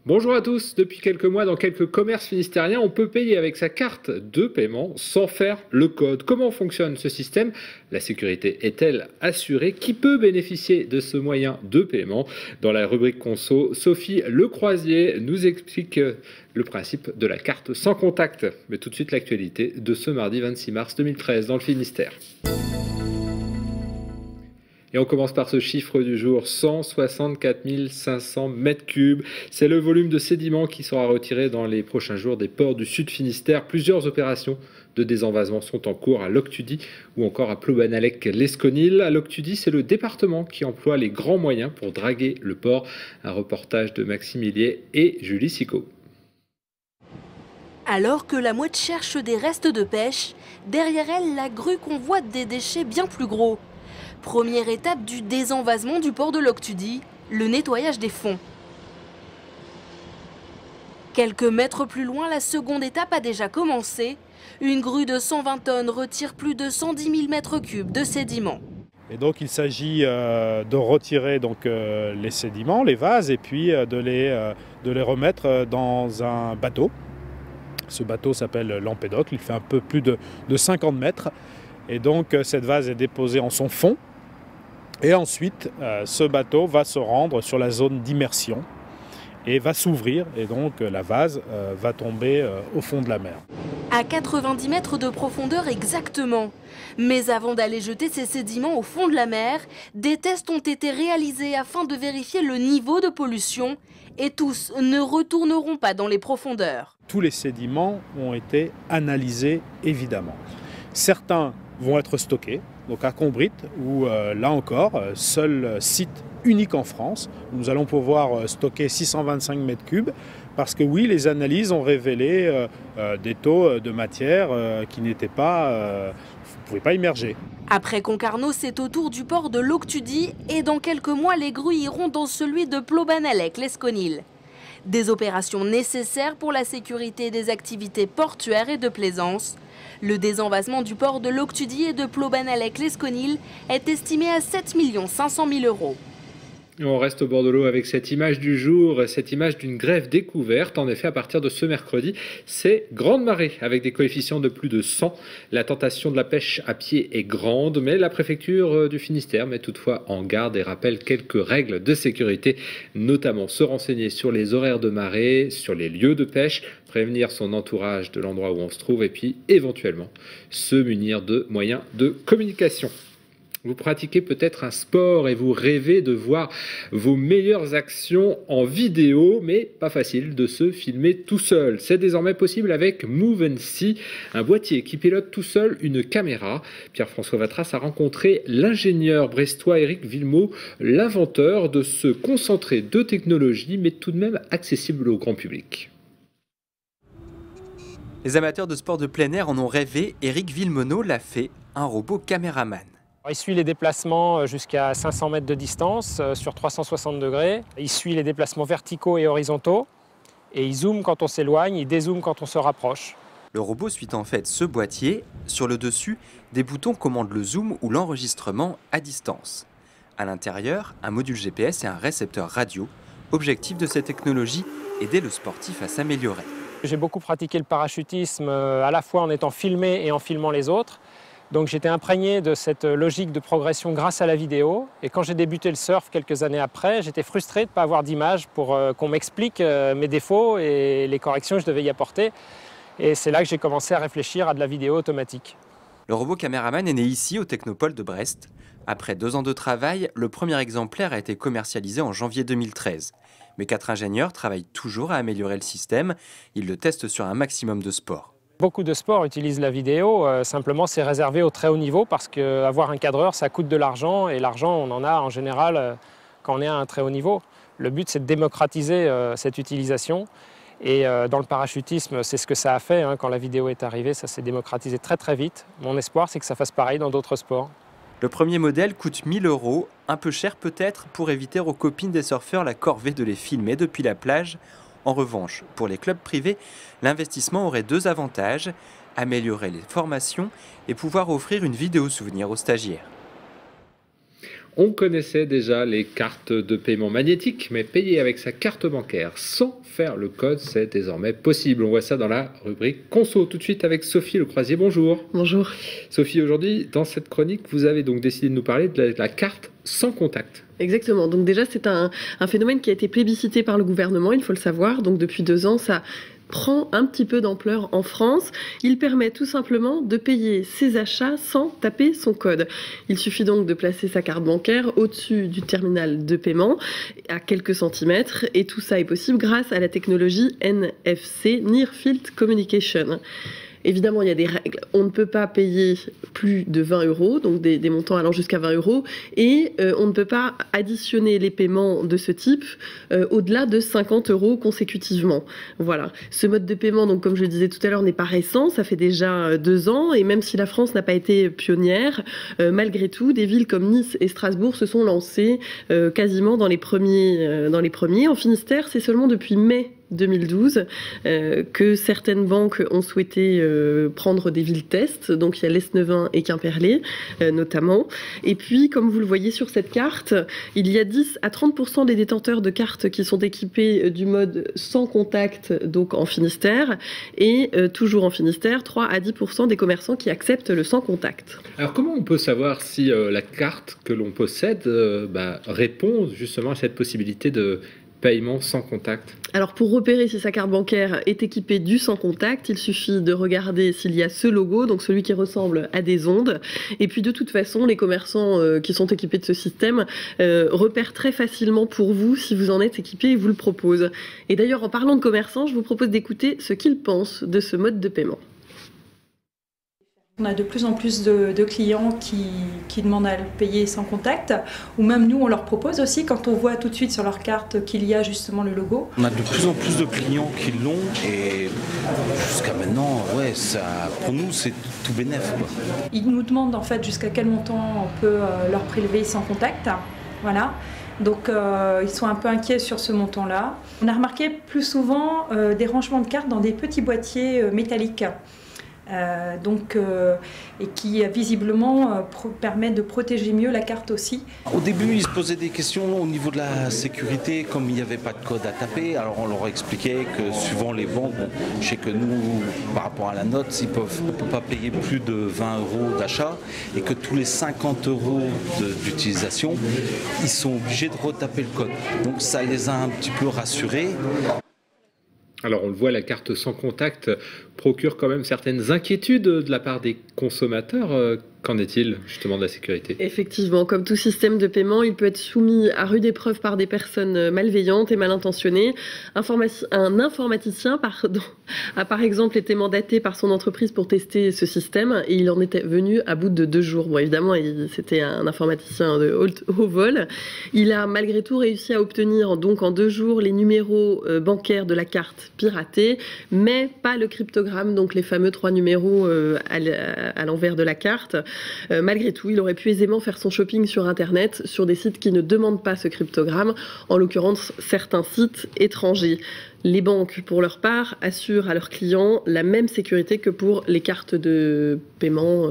Bonjour à tous, depuis quelques mois dans quelques commerces finistériens, on peut payer avec sa carte de paiement sans faire le code. Comment fonctionne ce système? La sécurité est-elle assurée? Qui peut bénéficier de ce moyen de paiement? Dans la rubrique Conso, Sophie Lecroisier nous explique le principe de la carte sans contact. Mais tout de suite l'actualité de ce mardi 26 mars 2013 dans le Finistère. Et on commence par ce chiffre du jour, 164 500 mètres cubes. C'est le volume de sédiments qui sera retiré dans les prochains jours des ports du Sud Finistère. Plusieurs opérations de désenvasement sont en cours à Loctudy ou encore à Plobanalec-Lesconil. À Loctudy, c'est le département qui emploie les grands moyens pour draguer le port. Un reportage de Maxime Illier et Julie Sicot. Alors que la mouette cherche des restes de pêche, derrière elle, la grue convoite des déchets bien plus gros. Première étape du désenvasement du port de Loctudy, le nettoyage des fonds. Quelques mètres plus loin, la seconde étape a déjà commencé. Une grue de 120 tonnes retire plus de 110 000 mètres cubes de sédiments. Et donc il s'agit de retirer les sédiments, les vases, et puis de les remettre dans un bateau. Ce bateau s'appelle l'Empédocle, il fait un peu plus de 50 mètres. Et donc cette vase est déposée en son fond. Et ensuite, ce bateau va se rendre sur la zone d'immersion et va s'ouvrir. Et donc la vase va tomber au fond de la mer. À 90 mètres de profondeur exactement. Mais avant d'aller jeter ces sédiments au fond de la mer, des tests ont été réalisés afin de vérifier le niveau de pollution. Et tous ne retourneront pas dans les profondeurs. Tous les sédiments ont été analysés, évidemment. Certains vont être stockés, donc à Combrit, où là encore, seul site unique en France, nous allons pouvoir stocker 625 mètres cubes, parce que oui, les analyses ont révélé des taux de matière qui n'étaient pas, vous ne pouvez pas immerger. Après Concarneau, c'est au tour du port de Loctudy, et dans quelques mois, les grues iront dans celui de Plobanalec-Lesconil. Des opérations nécessaires pour la sécurité des activités portuaires et de plaisance. Le désenvasement du port de Loctudy et de Plobanalec-Lesconil est estimé à 7 500 000 €. On reste au bord de l'eau avec cette image du jour, cette image d'une grève découverte. En effet, à partir de ce mercredi, c'est grande marée avec des coefficients de plus de 100. La tentation de la pêche à pied est grande, mais la préfecture du Finistère met toutefois en garde et rappelle quelques règles de sécurité, notamment se renseigner sur les horaires de marée, sur les lieux de pêche, prévenir son entourage de l'endroit où on se trouve et puis éventuellement se munir de moyens de communication. Vous pratiquez peut-être un sport et vous rêvez de voir vos meilleures actions en vidéo, mais pas facile de se filmer tout seul. C'est désormais possible avec Move & See, un boîtier qui pilote tout seul une caméra. Pierre-François Vatras a rencontré l'ingénieur brestois Éric Villemot, l'inventeur de ce concentré de technologie, mais tout de même accessible au grand public. Les amateurs de sport de plein air en ont rêvé, Éric Villemot l'a fait, un robot caméraman. Il suit les déplacements jusqu'à 500 mètres de distance sur 360 degrés. Il suit les déplacements verticaux et horizontaux. Et il zoome quand on s'éloigne, il dézoome quand on se rapproche. Le robot suit en fait ce boîtier. Sur le dessus, des boutons commandent le zoom ou l'enregistrement à distance. À l'intérieur, un module GPS et un récepteur radio. Objectif de cette technologie, aider le sportif à s'améliorer. J'ai beaucoup pratiqué le parachutisme à la fois en étant filmé et en filmant les autres. Donc j'étais imprégné de cette logique de progression grâce à la vidéo. Et quand j'ai débuté le surf quelques années après, j'étais frustré de ne pas avoir d'image pour qu'on m'explique mes défauts et les corrections que je devais y apporter. Et c'est là que j'ai commencé à réfléchir à de la vidéo automatique. Le robot caméraman est né ici, au Technopole de Brest. Après 2 ans de travail, le premier exemplaire a été commercialisé en janvier 2013. Mais 4 ingénieurs travaillent toujours à améliorer le système. Ils le testent sur un maximum de sports. Beaucoup de sports utilisent la vidéo, simplement c'est réservé au très haut niveau parce qu'avoir un cadreur ça coûte de l'argent et l'argent on en a en général quand on est à un très haut niveau. Le but c'est de démocratiser cette utilisation et dans le parachutisme c'est ce que ça a fait quand la vidéo est arrivée, ça s'est démocratisé très très vite. Mon espoir c'est que ça fasse pareil dans d'autres sports. Le premier modèle coûte 1 000 €, un peu cher peut-être pour éviter aux copines des surfeurs la corvée de les filmer depuis la plage. En revanche, pour les clubs privés, l'investissement aurait 2 avantages, améliorer les formations et pouvoir offrir une vidéo souvenir aux stagiaires. On connaissait déjà les cartes de paiement magnétiques, mais payer avec sa carte bancaire sans faire le code, c'est désormais possible. On voit ça dans la rubrique Conso. Tout de suite avec Sophie Lecroisier. Bonjour. Bonjour. Sophie, aujourd'hui, dans cette chronique, vous avez donc décidé de nous parler de la carte sans contact. Exactement. Donc déjà, c'est un phénomène qui a été plébiscité par le gouvernement, il faut le savoir. Donc depuis 2 ans, ça prend un petit peu d'ampleur en France. Il permet tout simplement de payer ses achats sans taper son code. Il suffit donc de placer sa carte bancaire au-dessus du terminal de paiement à quelques centimètres et tout ça est possible grâce à la technologie NFC, Near Field Communication. Évidemment, il y a des règles. On ne peut pas payer plus de 20 €, donc des montants allant jusqu'à 20 €, et on ne peut pas additionner les paiements de ce type au-delà de 50 € consécutivement. Voilà. Ce mode de paiement, donc, comme je le disais tout à l'heure, n'est pas récent, ça fait déjà 2 ans, et même si la France n'a pas été pionnière, malgré tout, des villes comme Nice et Strasbourg se sont lancées quasiment dans les premiers. En Finistère, c'est seulement depuis mai 2012 que certaines banques ont souhaité prendre des villes tests, donc il y a Lesneven et Quimperlé notamment. Et puis, comme vous le voyez sur cette carte, il y a 10 à 30% des détenteurs de cartes qui sont équipés du mode sans contact, donc en Finistère, et toujours en Finistère, 3 à 10% des commerçants qui acceptent le sans contact. Alors comment on peut savoir si la carte que l'on possède répond justement à cette possibilité de paiement sans contact? Alors pour repérer si sa carte bancaire est équipée du sans contact, il suffit de regarder s'il y a ce logo, donc celui qui ressemble à des ondes. Et puis de toute façon, les commerçants qui sont équipés de ce système repèrent très facilement pour vous si vous en êtes équipé et vous le proposent. Et d'ailleurs, en parlant de commerçants, je vous propose d'écouter ce qu'ils pensent de ce mode de paiement. On a de plus en plus de clients qui demandent à le payer sans contact, ou même nous on leur propose aussi quand on voit tout de suite sur leur carte qu'il y a justement le logo. On a de plus en plus de clients qui l'ont et jusqu'à maintenant, ouais, ça, pour nous c'est tout bénef, quoi. Ils nous demandent en fait jusqu'à quel montant on peut leur prélever sans contact. Voilà. Donc ils sont un peu inquiets sur ce montant-là. On a remarqué plus souvent des rangements de cartes dans des petits boîtiers métalliques. Et qui visiblement permet de protéger mieux la carte aussi. Au début, ils se posaient des questions au niveau de la sécurité, comme il n'y avait pas de code à taper. Alors on leur expliquait que suivant les banques, je sais que nous, par rapport à la note, on ne peut pas payer plus de 20 € d'achat et que tous les 50 € d'utilisation, ils sont obligés de retaper le code. Donc ça les a un petit peu rassurés. Alors on le voit, la carte sans contact procure quand même certaines inquiétudes de la part des consommateurs. Qu'en est-il justement de la sécurité? Effectivement, comme tout système de paiement, il peut être soumis à rude épreuve par des personnes malveillantes et mal intentionnées. Un informaticien a par exemple été mandaté par son entreprise pour tester ce système et il en était venu à bout de 2 jours. Bon, évidemment, c'était un informaticien de haut vol. Il a malgré tout réussi à obtenir donc en 2 jours les numéros bancaires de la carte piratée, mais pas le cryptogramme, donc les fameux 3 numéros à l'envers de la carte. Malgré tout, il aurait pu aisément faire son shopping sur Internet, sur des sites qui ne demandent pas ce cryptogramme, en l'occurrence certains sites étrangers. Les banques, pour leur part, assurent à leurs clients la même sécurité que pour les cartes de paiement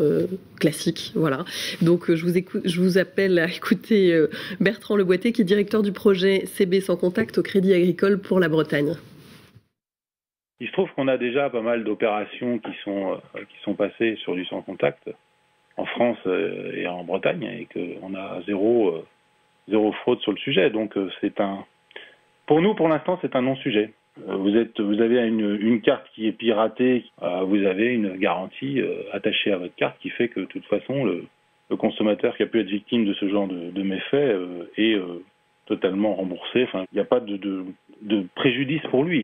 classiques. Voilà. Donc je vous appelle à écouter Bertrand Leboité, qui est directeur du projet CB sans contact au Crédit Agricole pour la Bretagne. Il se trouve qu'on a déjà pas mal d'opérations qui sont passées sur du sans contact en France et en Bretagne, et qu'on a zéro fraude sur le sujet. Donc pour nous, pour l'instant, c'est un non-sujet. Vous avez une carte qui est piratée, vous avez une garantie attachée à votre carte qui fait que de toute façon, le consommateur qui a pu être victime de ce genre de méfaits est totalement remboursé. Enfin, il n'y a pas de préjudice pour lui.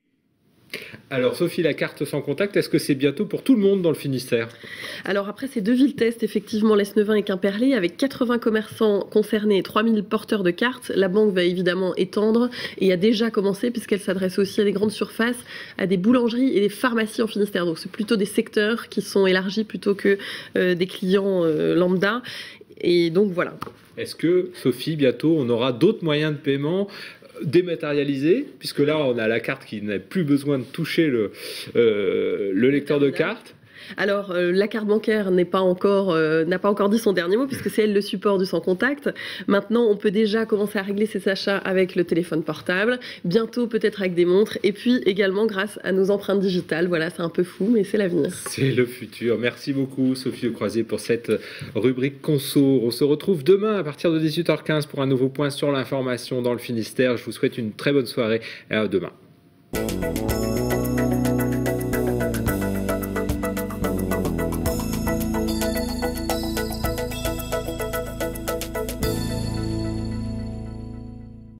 Alors Sophie, la carte sans contact, est-ce que c'est bientôt pour tout le monde dans le Finistère? Alors après ces 2 villes tests, effectivement Lesneven et Quimperlé, avec 80 commerçants concernés et 3000 porteurs de cartes, la banque va évidemment étendre et a déjà commencé puisqu'elle s'adresse aussi à des grandes surfaces, à des boulangeries et des pharmacies en Finistère. Donc c'est plutôt des secteurs qui sont élargis plutôt que des clients lambda. Et donc voilà. Est-ce que, Sophie, bientôt on aura d'autres moyens de paiement dématérialisé, puisque là on a la carte qui n'a plus besoin de toucher le lecteur de carte. Alors, la carte bancaire n'a pas encore dit son dernier mot, puisque c'est elle le support du sans contact. Maintenant, on peut déjà commencer à régler ses achats avec le téléphone portable, bientôt peut-être avec des montres, et puis également grâce à nos empreintes digitales. Voilà, c'est un peu fou, mais c'est l'avenir. C'est le futur. Merci beaucoup, Sophie Le Croisier, pour cette rubrique Conso. On se retrouve demain à partir de 18h15 pour un nouveau point sur l'information dans le Finistère. Je vous souhaite une très bonne soirée et à demain.